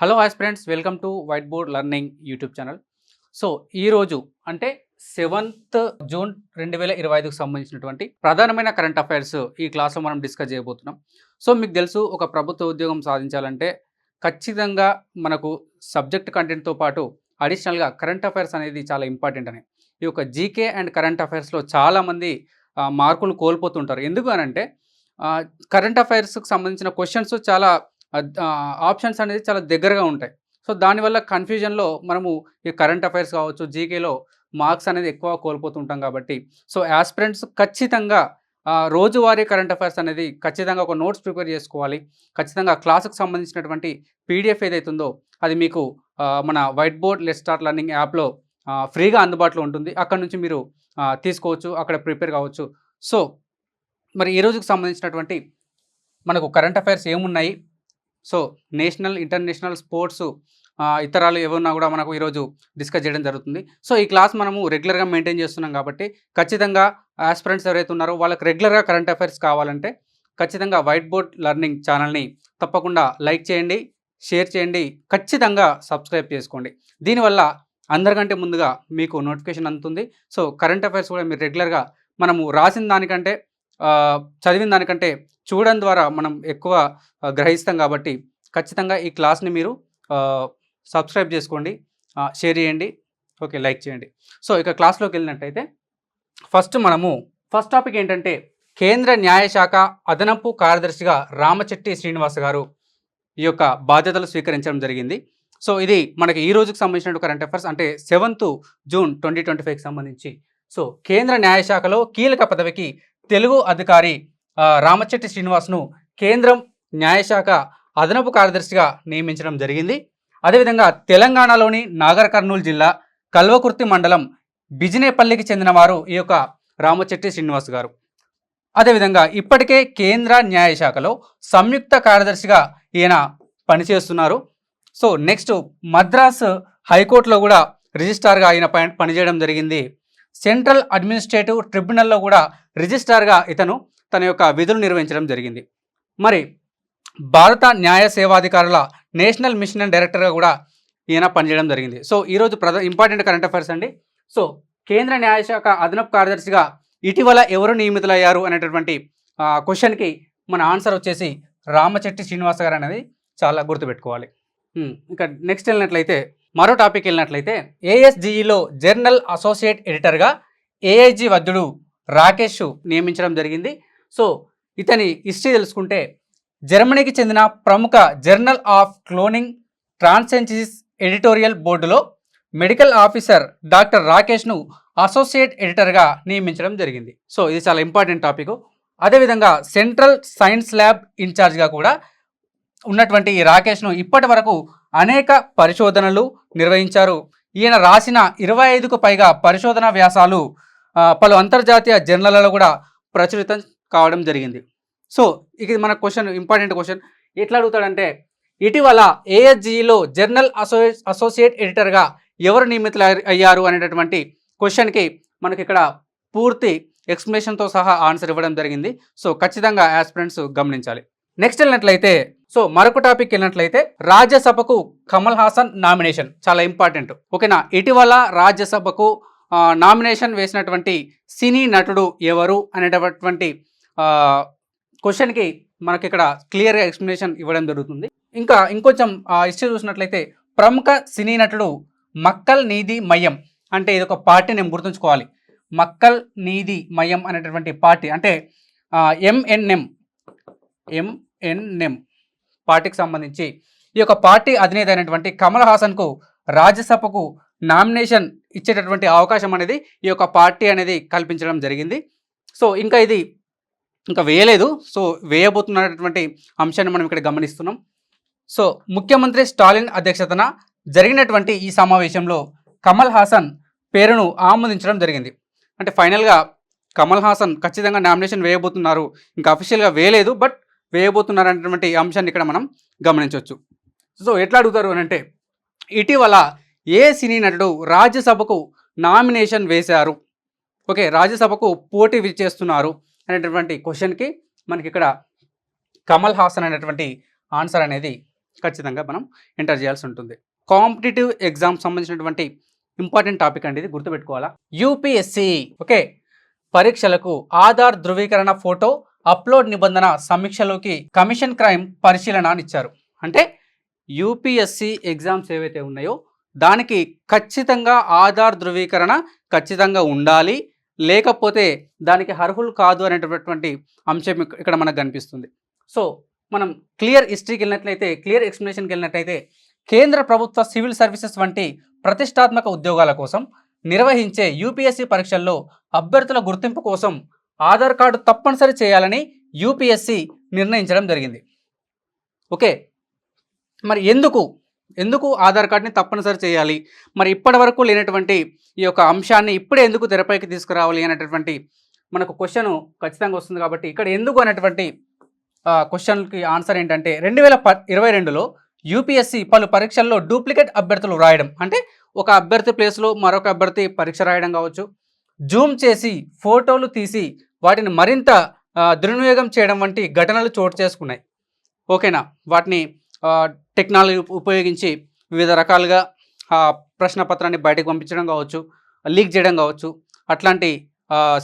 Hello hi friends, welcome to white board learning YouTube channel. So ఈరోజు అంటే 7th June 2025కు సంబంధించినటువంటి ప్రధానమైన current affairs ఈ క్లాస్లో మనం డిస్కస్ చేయబోతున్నాం. సో మీకు తెలుసు, ఒక ప్రభుత్వ ఉద్యోగం సాధించాలంటే ఖచ్చితంగా మనకు సబ్జెక్ట్ కంటెంట్తో పాటు అడిషనల్గా కరెంట్ అఫైర్స్ అనేది చాలా ఇంపార్టెంట్ అని. ఈ యొక్క జీకే అండ్ కరెంట్ అఫైర్స్లో చాలామంది మార్కులు కోల్పోతుంటారు. ఎందుకు అనంటే కరెంట్ అఫైర్స్కి సంబంధించిన క్వశ్చన్స్ చాలా ఆప్షన్స్ అనేది చాలా దగ్గరగా ఉంటాయి. సో దానివల్ల కన్ఫ్యూజన్లో మనము ఈ కరెంట్ అఫైర్స్ కావచ్చు, జీకేలో మార్క్స్ అనేది ఎక్కువ కోల్పోతుంటాం. కాబట్టి సో యాస్పిరెంట్స్ ఖచ్చితంగా రోజువారీ కరెంట్ అఫైర్స్ అనేది ఖచ్చితంగా ఒక నోట్స్ ప్రిపేర్ చేసుకోవాలి. ఖచ్చితంగా క్లాసుకు సంబంధించినటువంటి పీడిఎఫ్ ఏదైతుందో అది మీకు మన white board let's start learning యాప్లో ఫ్రీగా అందుబాటులో ఉంటుంది. అక్కడ నుంచి మీరు తీసుకోవచ్చు, అక్కడ ప్రిపేర్ కావచ్చు. సో మరి ఈ రోజుకు సంబంధించినటువంటి మనకు కరెంట్ అఫైర్స్ ఏమున్నాయి, సో నేషనల్, ఇంటర్నేషనల్, స్పోర్ట్స్, ఇతరాలు ఏమన్నా కూడా మనకు ఈరోజు డిస్కస్ చేయడం జరుగుతుంది. సో ఈ క్లాస్ మనము రెగ్యులర్గా మెయింటైన్ చేస్తున్నాం కాబట్టి ఖచ్చితంగా ఆస్పిరెంట్స్ ఎవరైతే ఉన్నారో వాళ్ళకి రెగ్యులర్గా కరెంట్ అఫైర్స్ కావాలంటే ఖచ్చితంగా వైట్ బోర్డ్ లెర్నింగ్ ఛానల్ని తప్పకుండా లైక్ చేయండి, షేర్ చేయండి, ఖచ్చితంగా సబ్స్క్రైబ్ చేసుకోండి. దీనివల్ల అందరికంటే ముందుగా మీకు నోటిఫికేషన్ అందుతుంది. సో కరెంట్ అఫైర్స్ కూడా మీరు రెగ్యులర్గా మనము రాసిన దానికంటే చదివిన దానికంటే చూడడం ద్వారా మనం ఎక్కువ గ్రహిస్తాం. కాబట్టి ఖచ్చితంగా ఈ క్లాస్ని మీరు సబ్స్క్రైబ్ చేసుకోండి, షేర్ చేయండి, ఓకే, లైక్ చేయండి. సో ఇక క్లాస్లోకి వెళ్ళినట్టయితే ఫస్ట్ టాపిక్ ఏంటంటే కేంద్ర న్యాయశాఖ అదనపు కార్యదర్శిగా రామచెట్టి శ్రీనివాస్ గారు ఈ యొక్క బాధ్యతలు స్వీకరించడం జరిగింది. సో ఇది మనకి ఈ రోజుకి సంబంధించిన కరెంట్ అఫైర్స్, అంటే 7th జూన్ 2025కి సంబంధించి. సో కేంద్ర న్యాయశాఖలో కీలక పదవికి తెలుగు అధికారి రామచెట్టి శ్రీనివాస్ను కేంద్రం న్యాయశాఖ అదనపు కార్యదర్శిగా నియమించడం జరిగింది. అదేవిధంగా తెలంగాణలోని నాగర్ కర్నూలు జిల్లా కల్వకుర్తి మండలం బిజినేపల్లికి చెందినవారు ఈ యొక్క రామచెట్టి శ్రీనివాస్ గారు. అదేవిధంగా ఇప్పటికే కేంద్ర న్యాయశాఖలో సంయుక్త కార్యదర్శిగా ఈయన పనిచేస్తున్నారు. సో నెక్స్ట్ మద్రాస్ హైకోర్టులో కూడా రిజిస్ట్రార్గా ఆయన పనిచేయడం జరిగింది. సెంట్రల్ అడ్మినిస్ట్రేటివ్ ట్రిబ్యునల్లో కూడా రిజిస్ట్రార్గా ఇతను తన యొక్క విధులు నిర్వహించడం జరిగింది. మరి భారత న్యాయ సేవాధికారుల నేషనల్ మిషన్ డైరెక్టర్గా కూడా ఈయన పనిచేయడం జరిగింది. సో ఈరోజు ఇంపార్టెంట్ కరెంట్ అఫైర్స్ అండి. సో కేంద్ర న్యాయశాఖ అదనపు కార్యదర్శిగా ఇటీవల ఎవరు నియమితులయ్యారు అనేటటువంటి క్వశ్చన్కి మన ఆన్సర్ వచ్చేసి రామచెట్టి శ్రీనివాస గారు అనేది చాలా గుర్తుపెట్టుకోవాలి. ఇంకా నెక్స్ట్ వెళ్ళినట్లయితే మరో టాపిక్ వెళ్ళినట్లయితే ఏఎస్జిఈలో జర్నల్ అసోసియేట్ ఎడిటర్గా ఏఐజీ వద్దుడు రాకేష్ నియమించడం జరిగింది. సో ఇతని హిస్టరీ తెలుసుకుంటే జర్మనీకి చెందిన ప్రముఖ జర్నల్ ఆఫ్ క్లోనింగ్ ట్రాన్సెన్సిస్ ఎడిటోరియల్ బోర్డులో మెడికల్ ఆఫీసర్ డాక్టర్ రాకేష్ను అసోసియేట్ ఎడిటర్గా నియమించడం జరిగింది. సో ఇది చాలా ఇంపార్టెంట్ టాపిక్. అదేవిధంగా సెంట్రల్ సైన్స్ ల్యాబ్ ఇన్ఛార్జ్గా కూడా ఉన్నటువంటి ఈ రాకేష్ను ఇప్పటి వరకు అనేక పరిశోధనలు నిర్వహించారు. ఈయన రాసిన 25కు పైగా పరిశోధనా వ్యాసాలు పలు అంతర్జాతీయ జర్నళ్లలో కూడా ప్రచురితం కావడం జరిగింది. సో ఇది మన క్వశ్చన్, ఇంపార్టెంట్ క్వశ్చన్. ఎట్లా అడుగుతాడంటే ఇటీవల ఏఎస్జిఈలో జర్నల్ అసోసియేట్ ఎడిటర్గా ఎవరు నియమితులు అయ్యారు అనేటటువంటి క్వశ్చన్కి మనకి ఇక్కడ పూర్తి ఎక్స్ప్లెనేషన్తో సహా ఆన్సర్ ఇవ్వడం జరిగింది. సో ఖచ్చితంగా ఆస్పిరెంట్స్ గమనించాలి. నెక్స్ట్ వెళ్ళినట్లయితే సో మరొక టాపిక్ వెళ్ళినట్లయితే రాజ్యసభకు కమల్ హాసన్ నామినేషన్ చాలా ఇంపార్టెంట్, ఓకేనా. ఇటీవల రాజ్యసభకు నామినేషన్ వేసినటువంటి సినీ నటుడు ఎవరు అనేటటువంటి క్వశ్చన్కి మనకి ఇక్కడ క్లియర్గా ఎక్స్ప్లెనేషన్ ఇవ్వడం జరుగుతుంది. ఇంకొంచెం హిస్టరీ చూసినట్లయితే ప్రముఖ సినీ నటుడు మక్కల్ నీతి మయ్యం, అంటే ఇది ఒక పార్టీ నేను గుర్తుంచుకోవాలి. మక్కల్ నీతి మయ్యం అనేటటువంటి పార్టీ అంటే ఎంఎన్ఎం పార్టీకి సంబంధించి ఈ యొక్క పార్టీ అధినేత అయినటువంటి కమల్ హాసన్కు రాజ్యసభకు నామినేషన్ ఇచ్చేటటువంటి అవకాశం అనేది ఈ యొక్క పార్టీ అనేది కల్పించడం జరిగింది. సో ఇది ఇంకా వేయలేదు, సో వేయబోతున్నటువంటి అంశాన్ని మనం ఇక్కడ గమనిస్తున్నాం. సో ముఖ్యమంత్రి స్టాలిన్ అధ్యక్షతన జరిగినటువంటి ఈ సమావేశంలో కమల్ హాసన్ పేరును ఆమోదించడం జరిగింది. అంటే ఫైనల్గా కమల్ హాసన్ ఖచ్చితంగా నామినేషన్ వేయబోతున్నారు, ఇంకా అఫీషియల్గా వేయలేదు, బట్ వేయబోతున్నారు అనేటువంటి అంశాన్ని ఇక్కడ మనం గమనించవచ్చు. సో ఎట్లా అడుగుతారు అని అంటే ఇటీవల ఏ సినీ నటుడు రాజ్యసభకు నామినేషన్ వేశారు, ఓకే, రాజ్యసభకు పోటీ చేస్తున్నారు అనేటటువంటి క్వశ్చన్కి మనకి ఇక్కడ కమల్ హాసన్ అనేటువంటి ఆన్సర్ అనేది ఖచ్చితంగా మనం ఎంటర్ చేయాల్సి ఉంటుంది. కాంపిటేటివ్ ఎగ్జామ్ సంబంధించినటువంటి ఇంపార్టెంట్ టాపిక్ అండి, ఇది గుర్తుపెట్టుకోవాలా. యూపీఎస్సి ఓకే, పరీక్షలకు ఆధార్ ధృవీకరణ ఫోటో అప్లోడ్ నిబంధన సమీక్షలోకి కమిషన్ క్రైమ్ పరిశీలన అని ఇచ్చారు. అంటే యూపీఎస్సి ఎగ్జామ్స్ ఏవైతే ఉన్నాయో దానికి ఖచ్చితంగా ఆధార్ ధృవీకరణ ఖచ్చితంగా ఉండాలి, లేకపోతే దానికి అర్హులు కాదు అనేటటువంటి అంశం ఇక్కడ మనకు కనిపిస్తుంది. సో మనం క్లియర్ హిస్టరీకి వెళ్ళినట్లయితే, క్లియర్ ఎక్స్ప్లెనేషన్కి వెళ్ళినట్లయితే, కేంద్ర ప్రభుత్వ సివిల్ సర్వీసెస్ వంటి ప్రతిష్టాత్మక ఉద్యోగాల కోసం నిర్వహించే యూపీఎస్సీ పరీక్షల్లో అభ్యర్థుల గుర్తింపు కోసం ఆధార్ కార్డు తప్పనిసరి చేయాలని యూపీఎస్సీ నిర్ణయించడం జరిగింది. ఓకే, మరి ఎందుకు ఆధార్ కార్డుని తప్పనిసరి చేయాలి, మరి ఇప్పటి వరకు లేనటువంటి ఈ యొక్క అంశాన్ని ఇప్పుడే ఎందుకు తెరపైకి తీసుకురావాలి అనేటటువంటి మనకు క్వశ్చన్ ఖచ్చితంగా వస్తుంది. కాబట్టి ఇక్కడ ఎందుకు అనేటువంటి క్వశ్చన్కి ఆన్సర్ ఏంటంటే 2022లో యూపీఎస్సీ పలు పరీక్షల్లో డూప్లికేట్ అభ్యర్థులు రాయడం, అంటే ఒక అభ్యర్థి ప్లేస్లో మరొక అభ్యర్థి పరీక్ష రాయడం కావచ్చు, జూమ్ చేసి ఫోటోలు తీసి వాటిని మరింత దుర్వినియోగం చేయడం వంటి ఘటనలు చోటు చేసుకున్నాయి. ఓకేనా, వాటిని టెక్నాలజీ ఉపయోగించి వివిధ రకాలుగా ప్రశ్న పత్రాన్ని బయటకు పంపించడం కావచ్చు, లీక్ చేయడం కావచ్చు, అట్లాంటి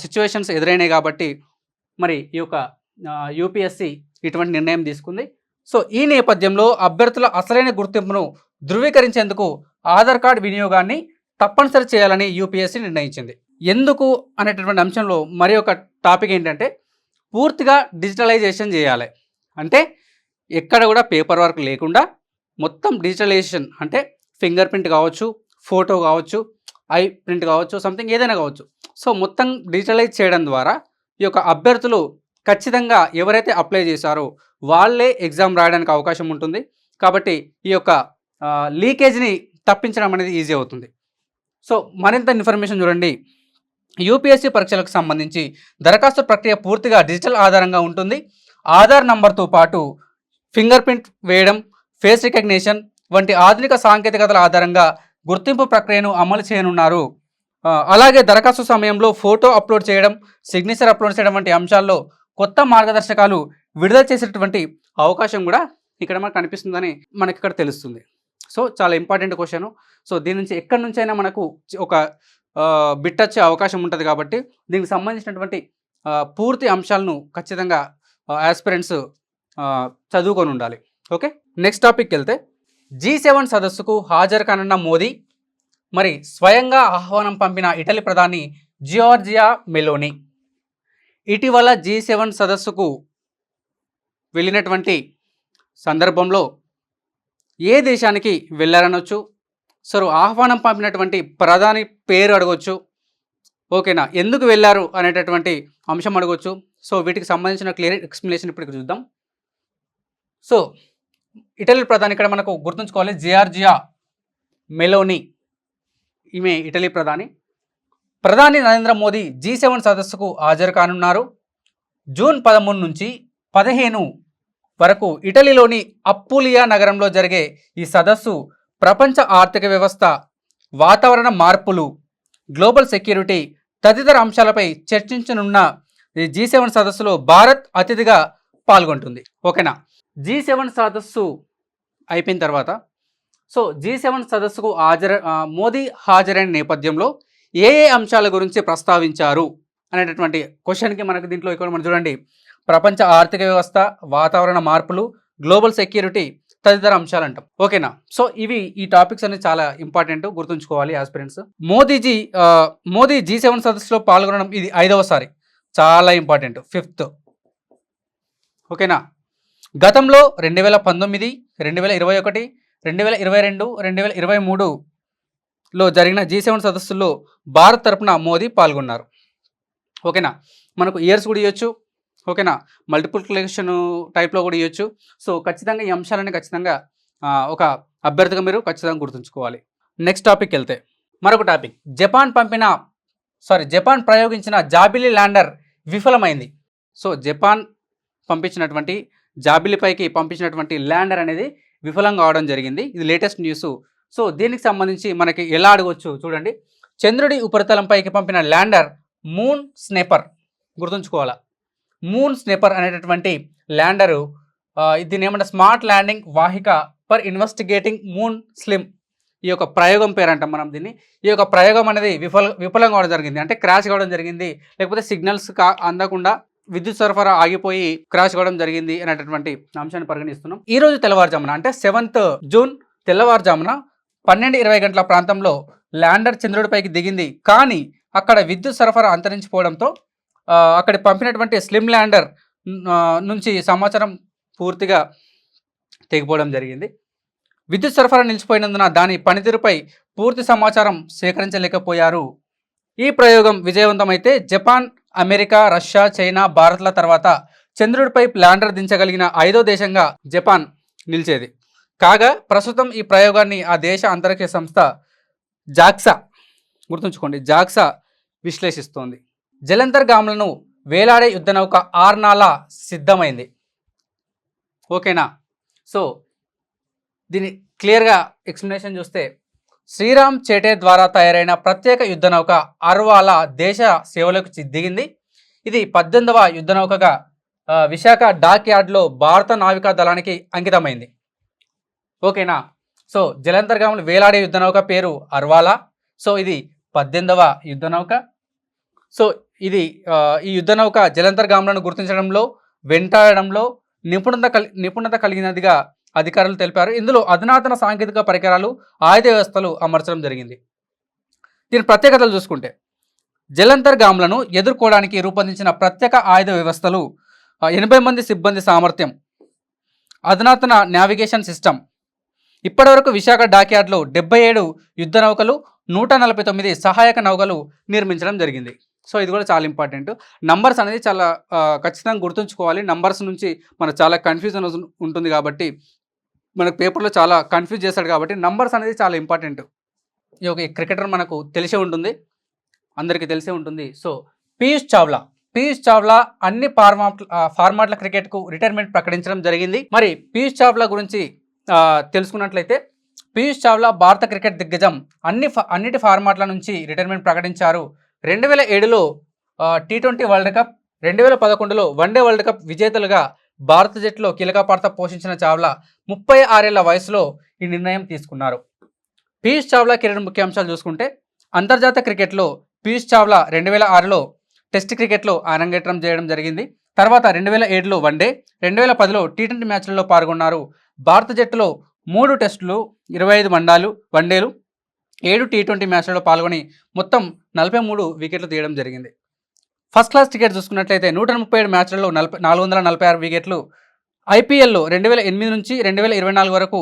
సిచ్యువేషన్స్ ఎదురైనాయి. కాబట్టి మరి ఈ యొక్క యూపీఎస్సీ ఇటువంటి నిర్ణయం తీసుకుంది. సో ఈ నేపథ్యంలో అభ్యర్థుల అసలైన గుర్తింపును ధృవీకరించేందుకు ఆధార్ కార్డు వినియోగాన్ని తప్పనిసరి చేయాలని యూపీఎస్సీ నిర్ణయించింది. ఎందుకు అనేటటువంటి అంశంలో మరి ఒక టాపిక్ ఏంటంటే పూర్తిగా డిజిటలైజేషన్ చేయాలి. అంటే ఎక్కడ కూడా పేపర్ వర్క్ లేకుండా మొత్తం డిజిటలైజేషన్, అంటే ఫింగర్ ప్రింట్ కావచ్చు, ఫోటో కావచ్చు, ఐ ప్రింట్ కావచ్చు, సంథింగ్ ఏదైనా కావచ్చు. సో మొత్తం డిజిటలైజ్ చేయడం ద్వారా ఈ యొక్క అభ్యర్థులు ఖచ్చితంగా ఎవరైతే అప్లై చేశారో వాళ్ళే ఎగ్జామ్ రాయడానికి అవకాశం ఉంటుంది. కాబట్టి ఈ యొక్క లీకేజ్ని తప్పించడం అనేది ఈజీ అవుతుంది. సో మరింత ఇన్ఫర్మేషన్ చూడండి. యూపీఎస్సీ పరీక్షలకు సంబంధించి దరఖాస్తు ప్రక్రియ పూర్తిగా డిజిటల్ ఆధారంగా ఉంటుంది. ఆధార్ నంబర్తో పాటు ఫింగర్ ప్రింట్ వేయడం, ఫేస్ రికగ్నిషన్ వంటి ఆధునిక సాంకేతికతల ఆధారంగా గుర్తింపు ప్రక్రియను అమలు చేయనున్నారు. అలాగే దరఖాస్తు సమయంలో ఫోటో అప్లోడ్ చేయడం, సిగ్నేచర్ అప్లోడ్ చేయడం వంటి అంశాల్లో కొత్త మార్గదర్శకాలు విడుదల చేసేటటువంటి అవకాశం కూడా ఇక్కడ మనకు కనిపిస్తుందని మనకి ఇక్కడ తెలుస్తుంది. సో చాలా ఇంపార్టెంట్ క్వశ్చన్. సో దీని నుంచి ఎక్కడి నుంచైనా మనకు ఒక బిట్ వచ్చే అవకాశం ఉంటుంది. కాబట్టి దీనికి సంబంధించినటువంటి పూర్తి అంశాలను ఖచ్చితంగా ఆస్పిరెంట్స్ చదువుకొని ఉండాలి. ఓకే, నెక్స్ట్ టాపిక్కి వెళ్తే G7 సదస్సుకు హాజరు కానున్న మోదీ, మరి స్వయంగా ఆహ్వానం పంపిన ఇటలీ ప్రధాని జియోర్జియా మెలోని. ఇటీవల G7 సదస్సుకు వెళ్ళినటువంటి సందర్భంలో ఏ దేశానికి వెళ్ళారనొచ్చు, సో ఆహ్వానం పంపినటువంటి ప్రధాని పేరు అడగొచ్చు. ఓకేనా, ఎందుకు వెళ్ళారు అనేటటువంటి అంశం అడగొచ్చు. సో వీటికి సంబంధించిన క్లియర్ ఎక్స్ప్లెనేషన్ ఇప్పుడు చూద్దాం. సో ఇటలీ ప్రధాని ఇక్కడ మనకు గుర్తుంచుకోవాలి, జియోర్జియా మెలోని, ఈమె ఇటలీ ప్రధాని నరేంద్ర మోదీ G7 సదస్సుకు హాజరు కానున్నారు. జూన్ 13 నుంచి 15 వరకు ఇటలీలోని అప్పులియా నగరంలో జరిగే ఈ సదస్సు ప్రపంచ ఆర్థిక వ్యవస్థ, వాతావరణ మార్పులు, గ్లోబల్ సెక్యూరిటీ తదితర అంశాలపై చర్చించనున్న ఈ G7 సదస్సులో భారత్ అతిథిగా పాల్గొంటుంది. ఓకేనా, G7 సదస్సు అయిపోయిన తర్వాత సో G7 సదస్సుకు మోదీ హాజరైన నేపథ్యంలో ఏ అంశాల గురించి ప్రస్తావించారు అనేటటువంటి క్వశ్చన్కి మనకు దీంట్లో ఇక్కడ మనం చూడండి, ప్రపంచ ఆర్థిక వ్యవస్థ, వాతావరణ మార్పులు, గ్లోబల్ సెక్యూరిటీ తదితర అంశాలు అంటాం. ఓకేనా, సో ఈ టాపిక్స్ అనేది చాలా ఇంపార్టెంట్, గుర్తుంచుకోవాలి ఆస్పిరెంట్స్. మోదీ G7 సదస్సులో పాల్గొనడం ఇది 5వ సారి, చాలా ఇంపార్టెంట్, 5th. ఓకేనా, గతంలో 2019, 2021, 2022, 2023లో జరిగిన G7 సదస్సుల్లో భారత్ తరపున మోదీ పాల్గొన్నారు. ఓకేనా, మనకు ఇయర్స్ కూడా ఇవ్వచ్చు. ఓకేనా, మల్టిప్లికేషన్ టైప్లో కూడా ఇవ్వచ్చు. సో ఖచ్చితంగా ఈ అంశాలని ఖచ్చితంగా ఒక అభ్యర్థిగా మీరు ఖచ్చితంగా గుర్తుంచుకోవాలి. నెక్స్ట్ టాపిక్ వెళ్తే మరొక టాపిక్, జపాన్ ప్రయోగించిన జాబిలీ ల్యాండర్ విఫలమైంది. సో జపాన్ పంపించినటువంటి జాబిలీపైకి పంపించినటువంటి ల్యాండర్ అనేది విఫలం కావడం జరిగింది. ఇది లేటెస్ట్ న్యూస్. సో దీనికి సంబంధించి మనకి ఎలా అడగవచ్చు చూడండి. చంద్రుడి ఉపరితలంపైకి పంపిన ల్యాండర్ మూన్ స్నేపర్, గుర్తుంచుకోవాలా, మూన్ స్నేపర్ అనేటటువంటి ల్యాండరు దీన్ని ఏమంటే స్మార్ట్ ల్యాండింగ్ వాహిక ఫర్ ఇన్వెస్టిగేటింగ్ మూన్ స్లిమ్. ఈ యొక్క ప్రయోగం పేరు అంటాం మనం దీన్ని. ఈ యొక్క ప్రయోగం అనేది విఫలం కావడం జరిగింది, అంటే క్రాష్ కావడం జరిగింది, లేకపోతే సిగ్నల్స్ అందకుండా విద్యుత్ సరఫరా ఆగిపోయి క్రాష్ కావడం జరిగింది అనేటటువంటి అంశాన్ని పరిగణిస్తున్నాం. ఈ రోజు తెల్లవారుజామున అంటే 7th జూన్ తెల్లవారుజామున 12:20 గంటల ప్రాంతంలో ల్యాండర్ చంద్రుడిపైకి దిగింది. కానీ అక్కడ విద్యుత్ సరఫరా అంతరించిపోవడంతో అక్కడ పంపినటువంటి స్లిమ్ ల్యాండర్ నుంచి సమాచారం పూర్తిగా తెగిపోవడం జరిగింది. విద్యుత్ సరఫరా నిలిచిపోయినందున దాని పనితీరుపై పూర్తి సమాచారం సేకరించలేకపోయారు. ఈ ప్రయోగం విజయవంతమైతే జపాన్, అమెరికా, రష్యా, చైనా, భారత్ల తర్వాత చంద్రుడిపై ల్యాండర్ దించగలిగిన 5వ దేశంగా జపాన్ నిలిచేది. కాగా ప్రస్తుతం ఈ ప్రయోగాన్ని ఆ దేశ అంతరిక్ష సంస్థ జాక్సా, గుర్తుంచుకోండి, జాక్సా విశ్లేషిస్తోంది. జలంతర్గాములను వేలాడే యుద్ధనౌక ఆర్నాలా సిద్ధమైంది. ఓకేనా? సో దీని క్లియర్గా ఎక్స్ప్లెనేషన్ చూస్తే, శ్రీరామ్ చేటే ద్వారా తయారైన ప్రత్యేక యుద్ధనౌక అర్వాలా దేశ సేవలకు దిగింది. ఇది 18వ యుద్ధనౌకగా విశాఖ డాక్ యార్డ్లో భారత నావికా దళానికి అంకితమైంది. ఓకేనా? సో జలంతర్గాములు వేలాడే యుద్ధనౌక పేరు అర్వాలా. సో ఇది 18వ యుద్ధనౌక. సో ఇది ఈ యుద్ధనౌక జలంతర్గాములను గుర్తించడంలో, వెంటాడడంలో నిపుణత కలిగినదిగా అధికారులు తెలిపారు. ఇందులో అధునాతన సాంకేతిక పరికరాలు, ఆయుధ వ్యవస్థలు అమర్చడం జరిగింది. దీని ప్రత్యేకతలు చూసుకుంటే, జలంతర్గాములను ఎదుర్కోవడానికి రూపొందించిన ప్రత్యేక ఆయుధ వ్యవస్థలు, 80 మంది సిబ్బంది సామర్థ్యం, అధునాతన నావిగేషన్ సిస్టమ్. ఇప్పటివరకు విశాఖ డాక్యార్డ్లో 77 యుద్ధ నౌకలు, 149 సహాయక నౌకలు నిర్మించడం జరిగింది. సో ఇది కూడా చాలా ఇంపార్టెంట్. నంబర్స్ అనేది చాలా ఖచ్చితంగా గుర్తుంచుకోవాలి. నంబర్స్ నుంచి మనకు చాలా కన్ఫ్యూజన్ ఉంటుంది కాబట్టి, మనకు పేపర్లో చాలా కన్ఫ్యూజ్ చేస్తాడు కాబట్టి నంబర్స్ అనేది చాలా ఇంపార్టెంట్. ఈ ఒక క్రికెటర్ మనకు తెలిసే ఉంటుంది, అందరికీ తెలిసే ఉంటుంది. సో పీయూష్ చావ్లా అన్ని ఫార్మాట్ల క్రికెట్కు రిటైర్మెంట్ ప్రకటించడం జరిగింది. మరి పీయూష్ చావ్లా గురించి తెలుసుకున్నట్లయితే, పీయూష్ చావ్లా భారత క్రికెట్ దిగ్గజం. అన్నిటి ఫార్మాట్ల నుంచి రిటైర్మెంట్ ప్రకటించారు. 2007లో T20 వరల్డ్ కప్, 2011లో వన్డే వరల్డ్ కప్ విజేతలుగా భారత జట్టులో కీలక పాత్ర పోషించిన చావ్లా 36 ఏళ్ల వయసులో ఈ నిర్ణయం తీసుకున్నారు. పీయూష్ చావ్లా కెరీర్ ముఖ్యాంశాలు చూసుకుంటే, అంతర్జాతీయ క్రికెట్లో పీయూష్ చావ్లా 2006లో టెస్ట్ క్రికెట్లో అరంగేట్రం చేయడం జరిగింది. తర్వాత 2007లో వన్డే, 2010లో T20 మ్యాచ్లలో పాల్గొన్నారు. భారత జట్టులో 3 టెస్టులు, 25 వన్డేలు, 7 T20 మ్యాచ్లలో పాల్గొని మొత్తం 43 వికెట్లు తీయడం జరిగింది. ఫస్ట్ క్లాస్ క్రికెట్ చూసుకున్నట్లయితే 137 మ్యాచ్లలో 446 వికెట్లు. ఐపీఎల్లో 2008 నుంచి 2024 వరకు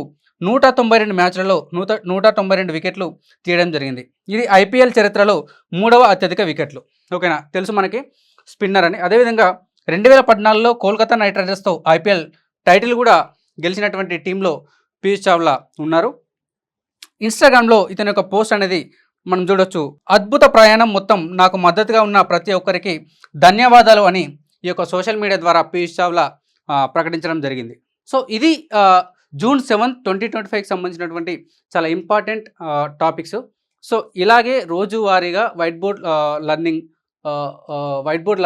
192 మ్యాచ్లలో 192 వికెట్లు తీయడం జరిగింది. ఇది ఐపీఎల్ చరిత్రలో 3వ అత్యధిక వికెట్లు. ఓకేనా? తెలుసు మనకి స్పిన్నర్ అని. అదేవిధంగా 2014లో కోల్కతా నైట్ రైడర్స్తో ఐపీఎల్ టైటిల్ కూడా గెలిచినటువంటి టీంలో పీయూష్ చావ్లా ఉన్నారు. ఇన్స్టాగ్రామ్లో ఇతని యొక్క పోస్ట్ అనేది మనం చూడొచ్చు. అద్భుత ప్రయాణం మొత్తం, నాకు మద్దతుగా ఉన్న ప్రతి ఒక్కరికి ధన్యవాదాలు అని ఈ యొక్క సోషల్ మీడియా ద్వారా పీయూష్ చావ్లా ప్రకటించడం జరిగింది. సో ఇది June 7, 2025కి సంబంధించినటువంటి చాలా ఇంపార్టెంట్ టాపిక్స్. సో ఇలాగే రోజువారీగా వైట్ బోర్డ్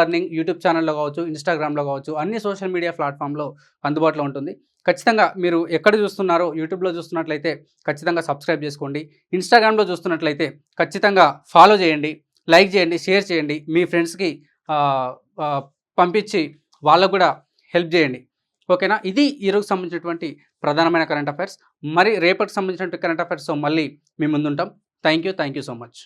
లెర్నింగ్ యూట్యూబ్ ఛానల్లో కావచ్చు, ఇన్స్టాగ్రామ్లో కావచ్చు, అన్ని సోషల్ మీడియా ప్లాట్ఫామ్లో అందుబాటులో ఉంటుంది. ఖచ్చితంగా మీరు ఎక్కడ చూస్తున్నారో, యూట్యూబ్లో చూస్తున్నట్లయితే ఖచ్చితంగా సబ్స్క్రైబ్ చేసుకోండి. ఇన్స్టాగ్రామ్లో చూస్తున్నట్లయితే ఖచ్చితంగా ఫాలో చేయండి, లైక్ చేయండి, షేర్ చేయండి, మీ ఫ్రెండ్స్కి పంపించి వాళ్ళకు కూడా హెల్ప్ చేయండి. ఓకేనా? ఇది ఈరోజు సంబంధించినటువంటి ప్రధానమైన కరెంట్ అఫైర్స్. మరి రేపటికి సంబంధించినటువంటి కరెంట్ అఫైర్స్తో మళ్ళీ మీ ముందుంటాం. Thank you so much.